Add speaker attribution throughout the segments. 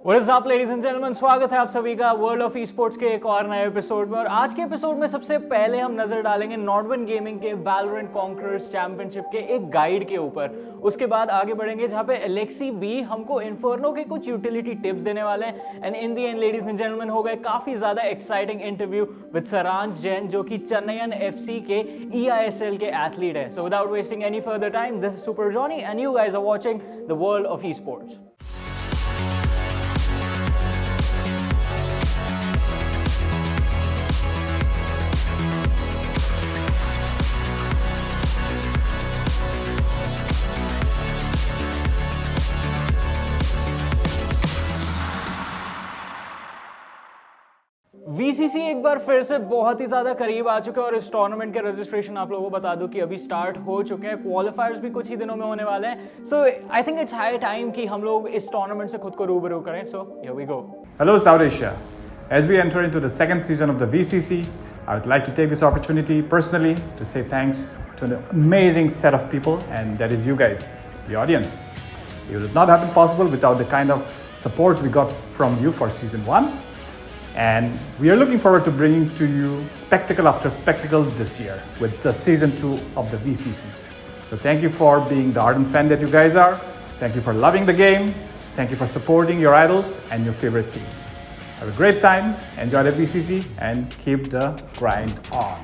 Speaker 1: What is up, ladies and gentlemen? स्वागत है आप सभी का वर्ल्ड ऑफ ई स्पोर्ट्स के एक और नए एपिसोड में। और आज के एपिसोड में सबसे पहले हम नजर डालेंगे नॉर्डवन गेमिंग के वैलोरेंट कॉन्करर्स चैंपियनशिप के एक गाइड के ऊपर। उसके बाद आगे बढ़ेंगे जहां पे एलेक्सी बी हमको इन्फर्नो के कुछ यूटिलिटी टिप्स देने वाले हैं। And in the end, ladies and gentleman, हो गए काफी ज्यादा exciting interview with Saransh Jain, जो कि चेन्नईयन एफसी के eISL के एथलीट है। So without wasting any further time, this is super Johnny and you guys are watching the world of esports. VCC एक बार फिर से बहुत ही ज़्यादा करीब आ चुके हैं और इस टूर्नामेंट के रजिस्ट्रेशन आप लोगों को बता दूं कि अभी स्टार्ट हो चुके हैं। क्वालिफायर्स भी कुछ ही दिनों में होने वाले हैं। So I think it's high time कि हम लोग इस टूर्नामेंट से खुद को रूबरू करें। So here we go.
Speaker 2: Hello South Asia. As we enter into the second season of the VCC, I would like to take this opportunity personally to say thanks to an amazing set of people, and that is you guys, the audience. It would not have been possible without the kind of support we got from you for season 1. And we are looking forward to bringing to you spectacle after spectacle this year with the season 2 of the VCC. So thank you for being the ardent fan that you guys are. Thank you for loving the game. Thank you for supporting your idols and your favorite teams. Have a great time, enjoy the VCC, and keep the grind on.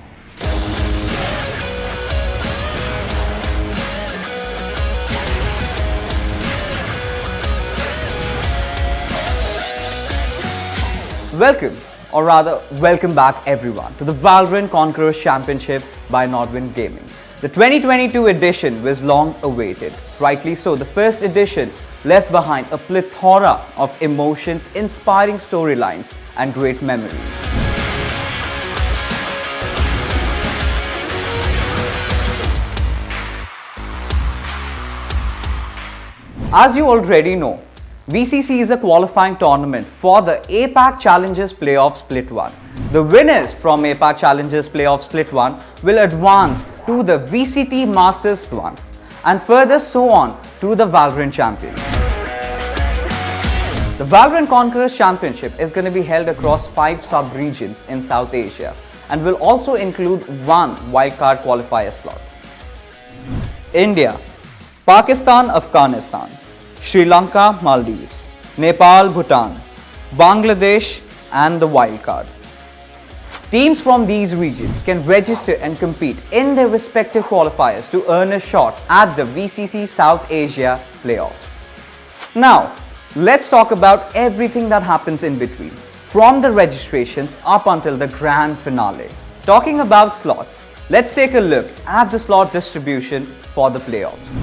Speaker 3: Welcome, or rather, welcome back everyone to the Valorant Conquerors Championship by Nordwind Gaming. The 2022 edition was long awaited. Rightly so, the first edition left behind a plethora of emotions, inspiring storylines, and great memories. As you already know, VCC is a qualifying tournament for the APAC Challengers Playoff Split 1. The winners from APAC Challengers Playoff Split 1 will advance to the VCT Masters 1 and further so on to the Valorant Champions. The Valorant Conquerors Championship is going to be held across 5 sub-regions in South Asia and will also include 1 wildcard qualifier slot. India, Pakistan, Afghanistan, Sri Lanka, Maldives, Nepal, Bhutan, Bangladesh, and the wildcard. Teams from these regions can register and compete in their respective qualifiers to earn a shot at the VCC South Asia playoffs. Now, let's talk about everything that happens in between, from the registrations up until the grand finale. Talking about slots, let's take a look at the slot distribution for the playoffs.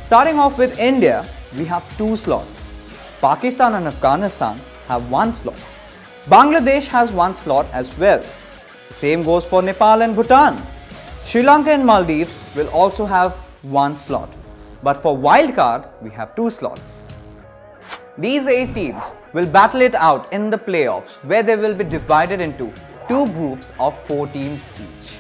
Speaker 3: Starting off with India, we have 2 slots. Pakistan and Afghanistan have 1 slot. Bangladesh has 1 slot as well. Same goes for Nepal and Bhutan. Sri Lanka and Maldives will also have 1 slot. But for wildcard, we have 2 slots. These 8 teams will battle it out in the playoffs, where they will be divided into 2 groups of 4 teams each.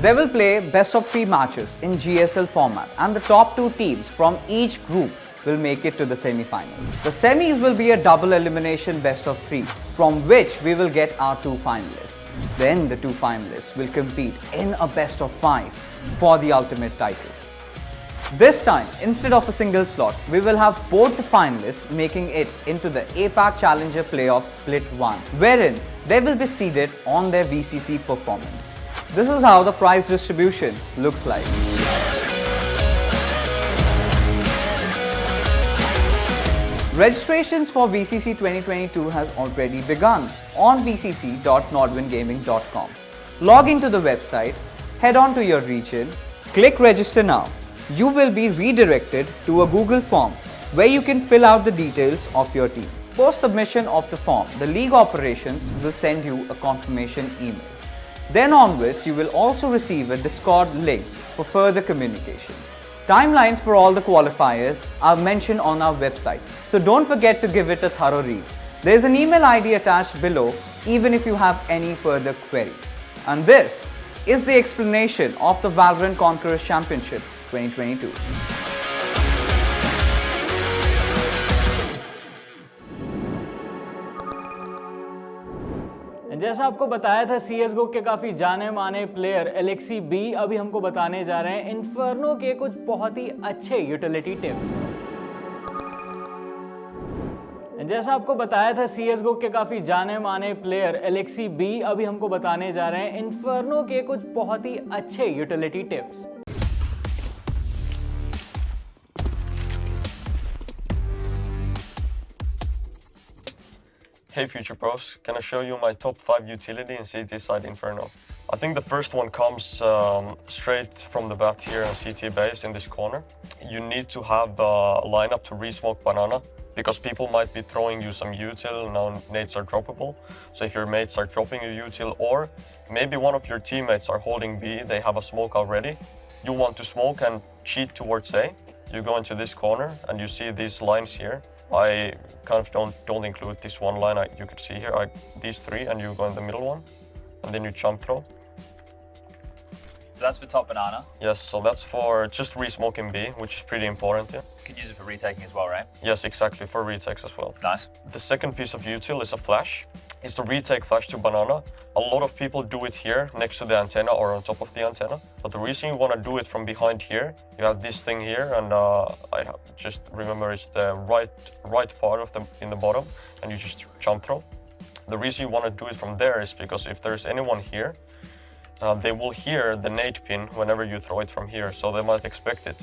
Speaker 3: They will play best of 3 matches in GSL format, and the top 2 teams from each group will make it to the semi-finals. The semis will be a double elimination best of 3, from which we will get our 2 finalists. Then the 2 finalists will compete in a best of 5 for the ultimate title. This time, instead of a single slot, we will have both the finalists making it into the APAC Challenger Playoff Split 1, wherein they will be seeded on their VCC performance. This is how the prize distribution looks like. Registrations for VCC 2022 has already begun on vcc.nordwingaming.com. Log into the website, head on to your region, click register now. You will be redirected to a Google form where you can fill out the details of your team. Post submission of the form, the league operations will send you a confirmation email. Then onwards, you will also receive a Discord link for further communications. Timelines for all the qualifiers are mentioned on our website, so don't forget to give it a thorough read. There is an email ID attached below even if you have any further queries. And this is the explanation of the Valorant Conquerors Championship 2022.
Speaker 1: जैसा आपको बताया था CSGO के काफ़ी जाने माने player Alexei B अभी हमको बताने जा रहे हैं इन्फर्नो के कुछ बहुत ही अच्छे यूटिलिटी टिप्स। जैसा आपको बताया था CSGO के काफ़ी जाने माने प्लेयर एलेक्सी बी अभी हमको बताने जा रहे हैं इन्फर्नो के कुछ बहुत ही अच्छे utility tips.
Speaker 4: Hey Future Pros, can I show you my top 5 utility in CT side Inferno? I think the first one comes straight from the bat here on CT base in this corner. You need to have a lineup to re-smoke banana because people might be throwing you some util, now nades are droppable. So if your mates are dropping a util or maybe one of your teammates are holding B, they have a smoke already, you want to smoke and cheat towards A, you go into this corner and you see these lines here. I kind of don't include this one line you could see here, these three, and you go in the middle one, and then you jump throw.
Speaker 5: So that's for top banana.
Speaker 4: Yes, so that's for just re-smoking B, which is pretty important, yeah.
Speaker 5: You could use it for retaking as well, right?
Speaker 4: Yes, exactly, for retakes as well.
Speaker 5: Nice.
Speaker 4: The second piece of util is a flash. It's the retake flash to banana. A lot of people do it here next to the antenna or on top of the antenna. But the reason you want to do it from behind here, you have this thing here, and just remember it's the right part of in the bottom, and you just jump throw. The reason you want to do it from there is because if there's anyone here, they will hear the nade pin whenever you throw it from here, so they might expect it.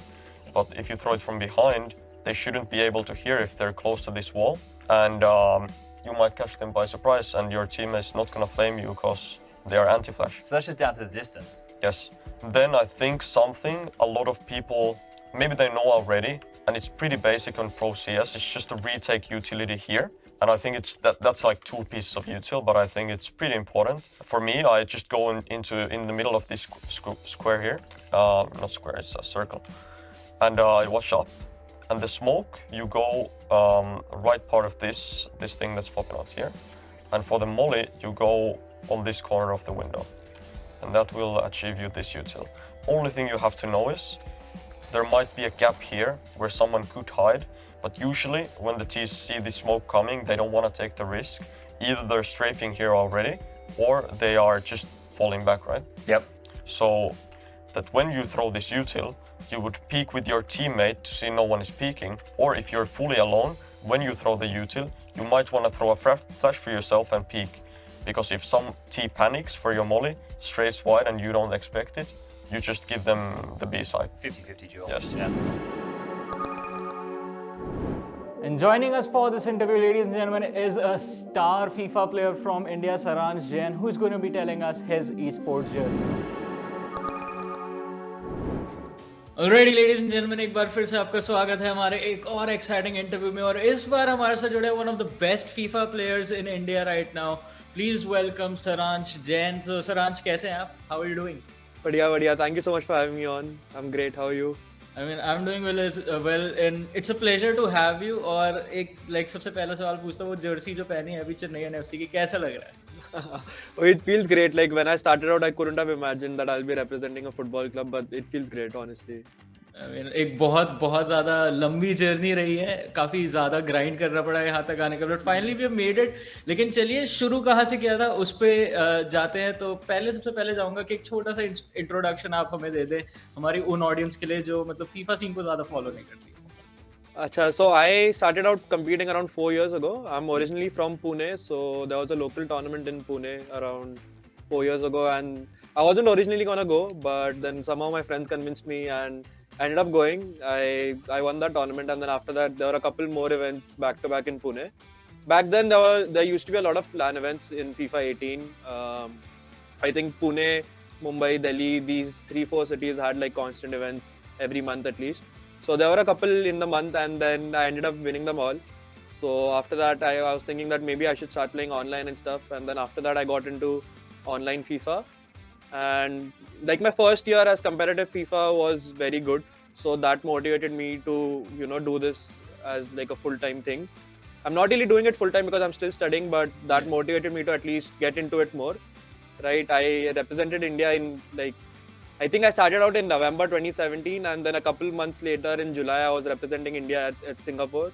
Speaker 4: But if you throw it from behind, they shouldn't be able to hear if they're close to this wall, and you might catch them by surprise, and your team is not going to flame you because they are anti-flash.
Speaker 5: So that's just down to the distance.
Speaker 4: Yes. Then I think something a lot of people, maybe they know already, and it's pretty basic on Pro CS, it's just a retake utility here. And I think that's like 2 pieces of util, but I think it's pretty important. For me, I just go in the middle of this square here. Not square, it's a circle. And I wash up. And the smoke, you go right part of this thing that's popping out here. And for the molly, you go on this corner of the window. And that will achieve you this util. Only thing you have to know is there might be a gap here where someone could hide, but usually when the T's see the smoke coming, they don't want to take the risk. Either they're strafing here already, or they are just falling back, right?
Speaker 5: Yep.
Speaker 4: So that when you throw this util, you would peek with your teammate to see no one is peeking, or if you're fully alone, when you throw the util, you might want to throw a flash for yourself and peek. Because if some T panics for your molly, strays wide and you don't expect it, you just give them the B side.
Speaker 5: 50-50 duel.
Speaker 4: Yes.
Speaker 5: Yeah.
Speaker 1: And joining us for this interview, ladies and gentlemen, is a star FIFA player from India, Saransh Jain, who is going to be telling us his esports journey. Alrighty, ladies and gentlemen, एक बार फिर से आपका स्वागत है हमारे एक और exciting interview में, और इस बार हमारे साथ जुड़े one of the best FIFA players in India right now. Please welcome Saransh Jain. So, Saransh, कैसे हैं आप? How are you doing?
Speaker 6: बढ़िया. Thank you so much for having me on. I'm great. How are you?
Speaker 1: I mean, I'm doing well as well, and it's a pleasure to have you. और एक सबसे पहला सवाल पूछता हूँ, वो Jersey जो पहनी है अभी चेन्नई एफसी की, कैसा लग रहा है?
Speaker 6: It feels great. Like when I started out, I couldn't have imagined that I'll be representing a football club, but it feels great, honestly.
Speaker 1: I mean, एक बहुत ज़्यादा लंबी जर्नी रही है, काफ़ी ज़्यादा ग्राइंड करना पड़ा है यहाँ तक आने का, but finally we have made it. लेकिन चलिए, शुरू कहाँ से किया था उस पर जाते हैं. तो सबसे पहले जाऊँगा कि एक छोटा सा इंट्रोडक्शन आप हमें दे दें हमारी उन ऑडियंस के लिए जो मतलब फीफा सीन को ज़्यादा फॉलो नहीं करती.
Speaker 6: Acha, so I started out competing around 4 years ago. I'm originally from Pune, so there was a local tournament in Pune around 4 years ago, and I wasn't originally gonna go, but then somehow my friends convinced me and I ended up going. I won that tournament, and then after that there were a couple more events back to back in Pune. Back then there used to be a lot of LAN events in FIFA 18. I think Pune, Mumbai, Delhi, these 3-4 cities had like constant events every month at least. So there were a couple in the month, and then I ended up winning them all. So after that, I was thinking that maybe I should start playing online and stuff. And then after that, I got into online FIFA. And like my first year as competitive FIFA was very good. So that motivated me to, do this as like a full-time thing. I'm not really doing it full-time because I'm still studying, but that motivated me to at least get into it more. Right? I represented India in I think I started out in November 2017, and then a couple months later in July, I was representing India at Singapore.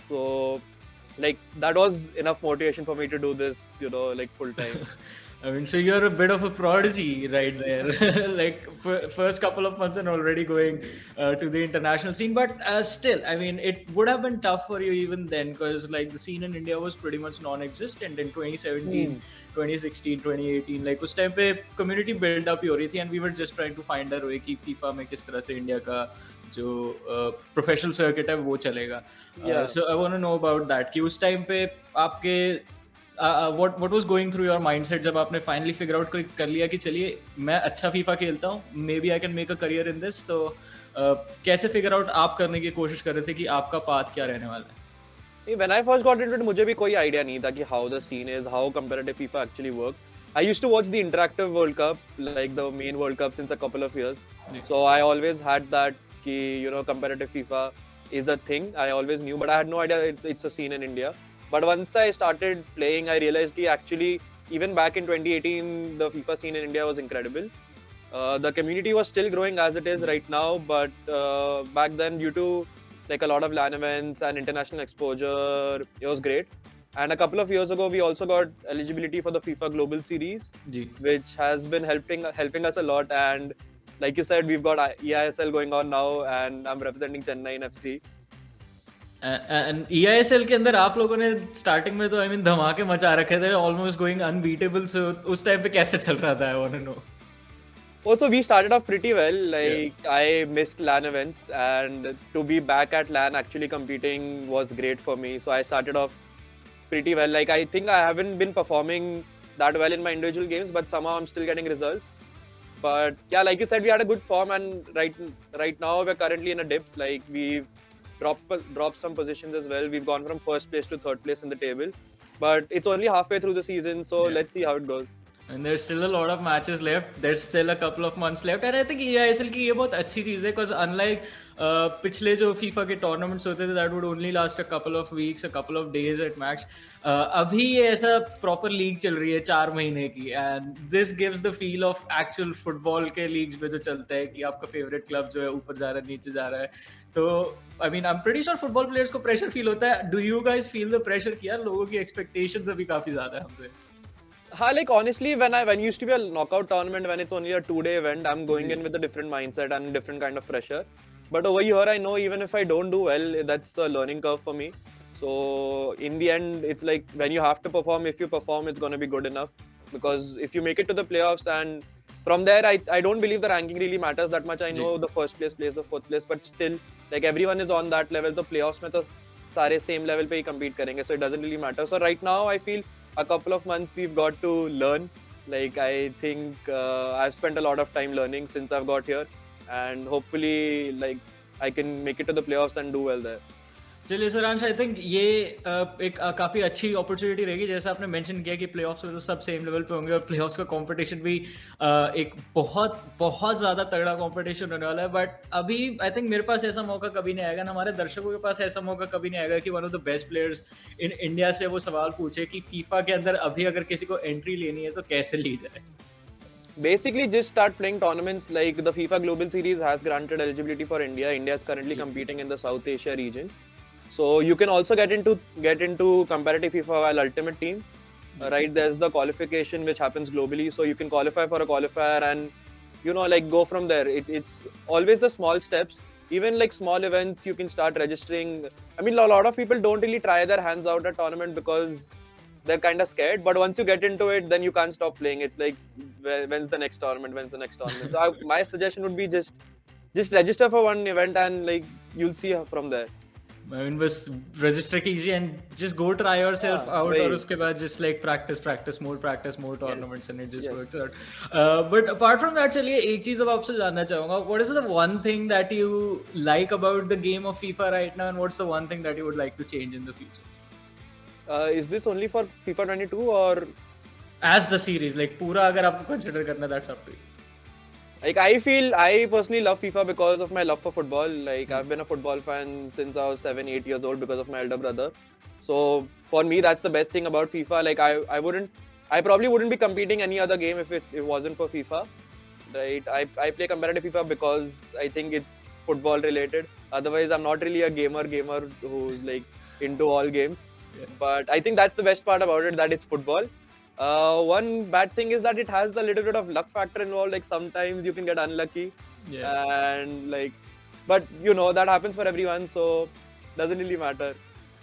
Speaker 6: So like that was enough motivation for me to do this, like full time.
Speaker 1: I mean, so you're a bit of a prodigy right there. Like first couple of months and already going to the international scene. But still, I mean, it would have been tough for you even then because like the scene in India was pretty much non-existent in 2017, 2016, 2018. Like उस time पे community build up ही हो रही थी and we were just trying to find our way कि FIFA में किस तरह से इंडिया का जो प्रोफेशनल सर्किट है वो चलेगा.
Speaker 6: Yeah.
Speaker 1: So I want to know about that कि उस टाइम पे आपके what was going through your mindset जब आपने finally figure out कर लिया कि चलिए मैं अच्छा फीफा खेलता हूँ, maybe I can make a career in this. तो कैसे figure out आप करने की कोशिश कर रहे थे कि आपका path क्या रहने वाला है?
Speaker 6: When I first got into it, मुझे भी कोई idea नहीं था कि how the scene is, how competitive FIFA actually works. I used to watch the interactive World Cup, like the main World Cup since a couple of years.
Speaker 1: Yeah.
Speaker 6: So I always had that कि competitive FIFA is a thing. I always knew, but I had no idea it's a scene in India. But once I started playing, I realized that actually, even back in 2018, the FIFA scene in India was incredible. The community was still growing as it is right now, but back then, due to like a lot of LAN events and international exposure, it was great. And a couple of years ago, we also got eligibility for the FIFA Global Series, which has been helping us a lot. And like you said, we've got eISL going on now, and I'm representing Chennayin FC.
Speaker 1: And eISL के अंदर आप लोगों ने starting में तो I mean धमाके मचा रखे थे, almost going unbeatable. So उस time पे कैसे चल रहा था? I want to know.
Speaker 6: Also, we started off pretty well. Like I missed LAN events, and to be back at LAN actually competing was great for me. So I started off pretty well. Like I think I haven't been performing that well in my individual games, but somehow I'm still getting results. But yeah, like you said, we had a good form, and right now we're currently in a dip. Like we've dropped some positions as well. We've gone from first place to third place in the table, but it's only halfway through the season, so let's see how it goes.
Speaker 1: And there's still a lot of matches left. There's still a couple of months left. And I think eISL की ये बहुत अच्छी चीज़ है because unlike पिछले जो FIFA के tournaments होते थे that would only last a couple of weeks, a couple of days at max. अभी ये ऐसा proper league चल रही है 4 महीने की and this gives the feel of actual football के leagues में जो चलता है कि आपका favorite club जो है ऊपर जा रहा है नीचे जा रहा है. तो I mean I'm pretty sure football players को pressure feel होता है. Do you guys feel the pressure कि यार लोगों की expectations अभी काफी ज़्यादा है हमसे?
Speaker 6: Like honestly, when used to be a knockout tournament, when it's only a 2-day event, I'm going in with a different mindset and different kind of pressure. But over here, I know even if I don't do well, that's a learning curve for me. So in the end, it's like when you have to perform, if you perform, it's going to be good enough. Because if you make it to the playoffs and from there, I don't believe the ranking really matters that much. I know the first place plays the fourth place, but still, like everyone is on that level. The playoffs mein to sare same level pe hi compete karenge, so it doesn't really matter. So right now, I feel a couple of months we've got to learn. Like I think I've spent a lot of time learning since I've got here, and hopefully like I can make it to the playoffs and do well there.
Speaker 1: चलिए Saransh, I think ये एक काफ़ी अच्छी opportunity रहेगी. जैसा आपने mention किया कि प्लेऑफ्स में तो सब सेम लेवल पे होंगे और प्लेऑफ्स का कंपटीशन भी एक बहुत ज़्यादा तगड़ा कंपटीशन होने वाला है. बट अभी आई थिंक मेरे पास ऐसा मौका कभी नहीं आएगा, हमारे दर्शकों के पास ऐसा मौका कभी नहीं आएगा कि one of the best players in India से वो सवाल पूछे कि फीफा के अंदर अभी अगर किसी को एंट्री लेनी है तो कैसे ली जाए.
Speaker 6: Basically, just start playing tournaments. Like the FIFA Global Series has granted eligibility for India. India is currently competing in the South Asia region. So you can also get into competitive FIFA while Ultimate Team, right? There's the qualification which happens globally, so you can qualify for a qualifier and like go from there. It's always the small steps. Even like small events, you can start registering. I mean, a lot of people don't really try their hands out at tournament because they're kind of scared. But once you get into it, then you can't stop playing. It's like when's the next tournament? When's the next tournament? So my suggestion would be just register for one event and like you'll see from there.
Speaker 1: I mean, बस register कीजिए and just go try yourself out और उसके बाद just like practice more tournaments and it just works out. But apart from that, चलिए एक चीज़ अब आपसे जानना चाहूँगा. What is the one thing that you like about the game of FIFA right now, and what's the one thing that you would like to change in the future?
Speaker 6: Is this only for FIFA22 or
Speaker 1: as the series? Like पूरा अगर आपको consider करना, that's up to you.
Speaker 6: Like I personally love FIFA because of my love for football. Like I've been a football fan since I was 7-8 years old because of my elder brother. So for me, that's the best thing about FIFA. Like I probably wouldn't be competing any other game if it wasn't for FIFA. Right? I play competitive FIFA because I think it's football related. Otherwise, I'm not really a gamer who's like into all games. But I think that's the best part about it, that it's football. One bad thing is that it has a little bit of luck factor involved. Like sometimes you can get unlucky, and like, but you know that happens for everyone, so doesn't really matter.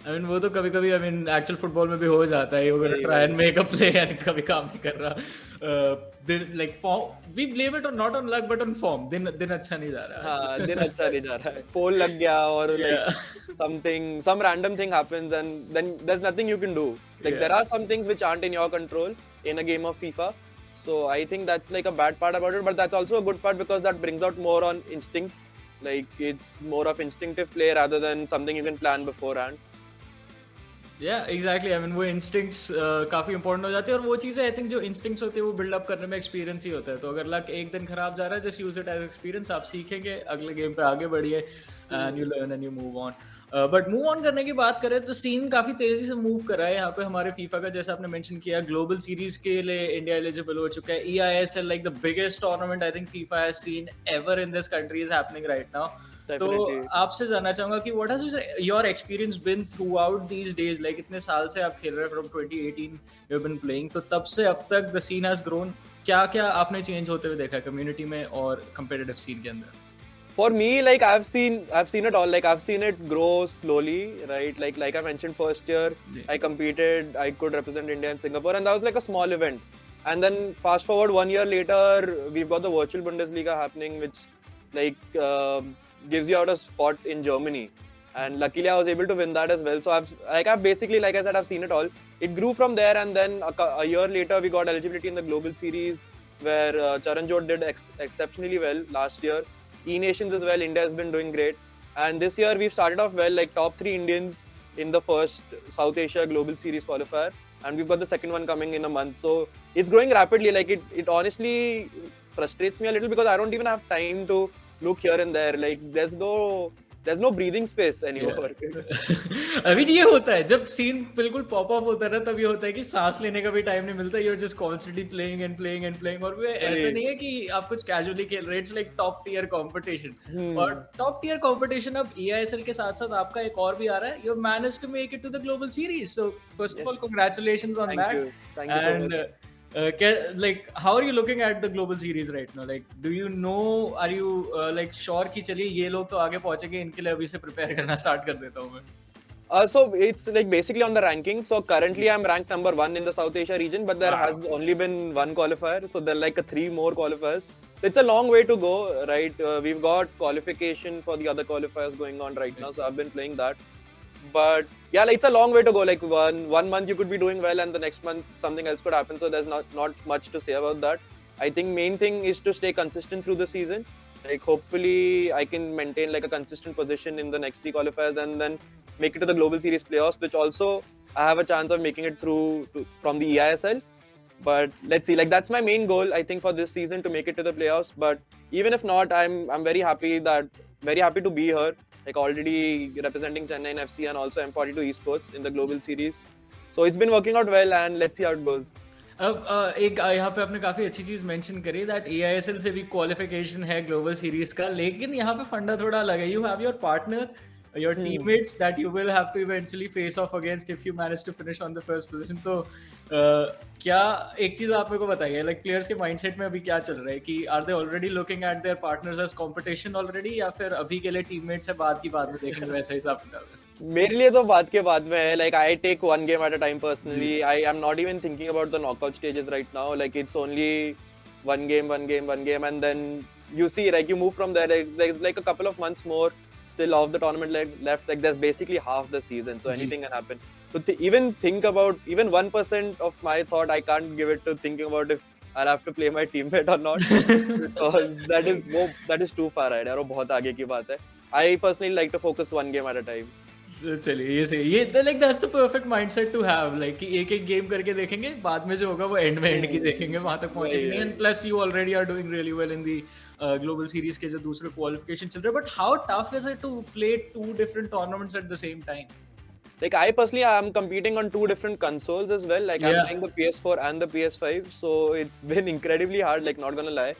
Speaker 1: I mean वो तो कभी-कभी I mean actual football में भी हो जाता है. You're gonna try and make a play and कभी काम नहीं कर रहा. Then like form, we blame it on not on luck but on form. दिन अच्छा नहीं जा रहा.
Speaker 6: हाँ, दिन अच्छा नहीं जा रहा है. Pole लग गया और like some random thing happens and then there's nothing you can do. Like there are some things which aren't in your control in a game of FIFA. So I think that's like a bad part about it, but that's also a good part because that brings out more on instinct. Like it's more of instinctive play rather than something you can plan beforehand.
Speaker 1: Yeah, exactly. I mean वो instincts काफी important हो जाती है और वो चीज़ें I think जो instincts होती है वो build up करने में experience ही होता है. तो अगर luck एक दिन खराब जा रहा है, just use it as experience. आप सीखेंगे, अगले game पे आगे बढ़िए and you learn and you move on. But move on करने की बात करें तो सीन काफी तेजी से मूव कर रहा है यहाँ पे हमारे फीफा का. जैसा आपने मेंशन किया, ग्लोबल सीरीज के लिए इंडिया एलिजिबल हो चुका है. eISL, like the biggest tournament I think FIFA has seen ever in this country, is happening right now. तो आपसे जानना चाहूंगा कि what has your experience been throughout these days? Like इतने साल से आप खेल रहे हैं, from 2018 you've been playing, तो तब से अब तक the scene has grown. क्या क्या आपने चेंज होते हुए देखा कम्युनिटी में और competitive scene के अंदर?
Speaker 6: For me, like I've seen it all. Like I've seen it grow slowly, right? Like I mentioned, first year I competed, I could represent India in Singapore, and that was like a small event. And then fast forward 1 year later, we've got the virtual Bundesliga happening, which like gives you out a spot in Germany. And luckily I was able to win that as well. So I've basically, like I said, I've seen it all. It grew from there, and then a year later we got eligibility in the global series, where Saransh Jain did exceptionally well last year. E-Nations as well, India has been doing great. And this year we've started off well, like top 3 Indians in the first South Asia Global Series qualifier. And we've got the second one coming in a month. So it's growing rapidly. Like it honestly frustrates me a little because I don't even have time to look here and there. Like there's no breathing space anymore.
Speaker 1: अभी ये होता है जब scene बिल्कुल pop up होता है ना, तब ये होता है कि सांस लेने का भी टाइम नहीं मिलता. you're just constantly playing and playing and playing. और वो ऐसा नहीं है कि आप कुछ कैजुअली खेल रहे. it's like top tier competition. और top tier competition अब eISL के साथ साथ आपका एक और भी आ रहा है. you managed to make it to the global series. So first of all, congratulations on that.
Speaker 6: Thank you so much.
Speaker 1: Like how are you looking at the global series right now? Like do you know, are you like sure कि चलिए ये लोग तो आगे पहुंचेंगे, इनके लिए अभी से prepare करना start कर देता हूँ मैं.
Speaker 6: So it's like basically on the ranking. So currently I'm ranked number 1 in the South Asia region, but there has only been one qualifier. So there are like 3 more qualifiers. It's a long way to go, right? We've got qualification for the other qualifiers going on right now. So I've been playing that. But yeah, like, it's a long way to go. Like one month you could be doing well, and the next month something else could happen. So there's not much to say about that. I think main thing is to stay consistent through the season. Like hopefully I can maintain like a consistent position in the next 3 qualifiers and then make it to the Global Series playoffs, which also I have a chance of making it through from the eISL. But let's see. Like that's my main goal, I think, for this season, to make it to the playoffs. But even if not, I'm very happy to be here. Like already representing Chennayin FC and also M42 Esports in the Global Series. So it's been working out well, and let's see how it goes.
Speaker 1: अब एक यहाँ पे आपने काफी अच्छी चीज mention करी that eISL से भी क्वालिफिकेशन है ग्लोबल सीरीज का, लेकिन यहाँ पे फंडा थोड़ा अलग है. You have your partner, your teammates that you will have to eventually face off against if you manage to finish on the first position. तो क्या एक चीज आप मेरे को बताइए, like players के mindset में अभी क्या चल रहा है कि are they already looking at their partners as competition already, या फिर अभी के लिए teammates है बाद में देखेंगे वैसा हिसाब किताब है?
Speaker 6: मेरे लिए तो बात के बाद में है. Like I take one game at a time personally. I am not even thinking about the knockout stages right now. Like it's only one game, and then you see, like you move from there. There's like a couple of months more still of the tournament left. Like there's basically half the season, so anything can happen. So even think about even 1% of my thought, I can't give it to thinking about if I'll have to play my teammate or not, because that is too far ahead. यार वो बहुत आगे की बात है. I personally like to focus one game at a time.
Speaker 1: चलिए ये सही, ये like that's the perfect mindset to have. like कि एक गेम करके देखेंगे, बाद में जो होगा वो एंड की देखेंगे, वहां तक पहुंचेंगे. And plus you already are doing really well in the global series के जो दूसरे क्वालिफिकेशन चल रहे हैं. But how tough is it to play 2 different tournaments at the same time?
Speaker 6: Like I personally am competing on 2 different consoles as well. Like I'm playing the PS4 and the PS5, so it's been incredibly hard, like not gonna lie.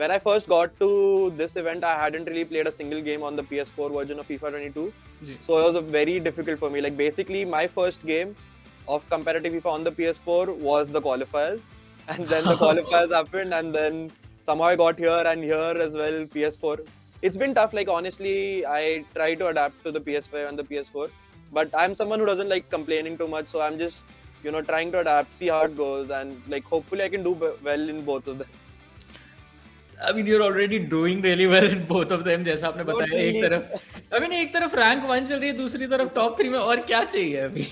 Speaker 6: when I first got to this event, I hadn't really played a single game on the PS4 version of FIFA 22. So it was very difficult for me. Like basically, my first game of competitive FIFA on the PS4 was the qualifiers, and then the qualifiers happened, and then somehow I got here and here as well, PS4. It's been tough. Like honestly, I try to adapt to the PS5 and the PS4, but I'm someone who doesn't like complaining too much. So I'm just trying to adapt, see how it goes, and like hopefully I can do well in both of them.
Speaker 1: I mean, you're already doing really well in both of them. जैसा आपने बताया, एक तरफ rank 1 चल रही है, दूसरी तरफ top 3 में, और क्या चाहिए अभी?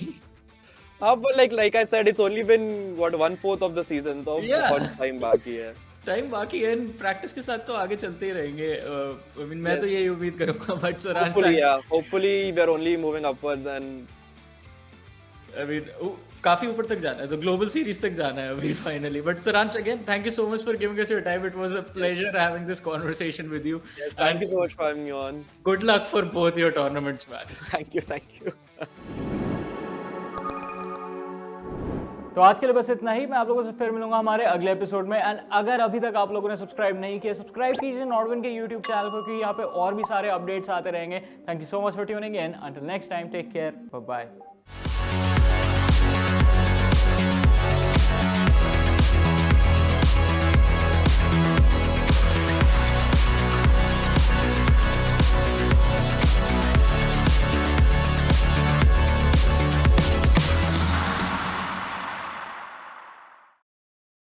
Speaker 6: But like I said, it's only been 1/4 of the season, so बहुत time बाकी है.
Speaker 1: टाइम बाकी है, प्रैक्टिस के साथ तो आगे चलते ही रहेंगे. I mean, मैं तो यही उम्मीद करूंगा. But Saransh,
Speaker 6: hopefully we're only moving upwards, and
Speaker 1: I mean, काफी ऊपर तक जाना है, तो ग्लोबल सीरीज तक जाना है अभी finally. But Saransh, again, thank you so much for giving us your time. It was a pleasure having this conversation with you.
Speaker 6: Yes, thank you so much for having me on.
Speaker 1: Good luck for both your tournaments, man.
Speaker 6: Thank you.
Speaker 1: तो आज के लिए बस इतना ही. मैं आप लोगों से फिर मिलूंगा हमारे अगले एपिसोड में. एंड अगर अभी तक आप लोगों ने सब्सक्राइब नहीं किया, सब्सक्राइब कीजिए नॉर्डवन के यूट्यूब चैनल पर, क्योंकि यहाँ पे और भी सारे अपडेट्स आते रहेंगे. Thank you so much for tuning in. Until next time, take care, bye bye.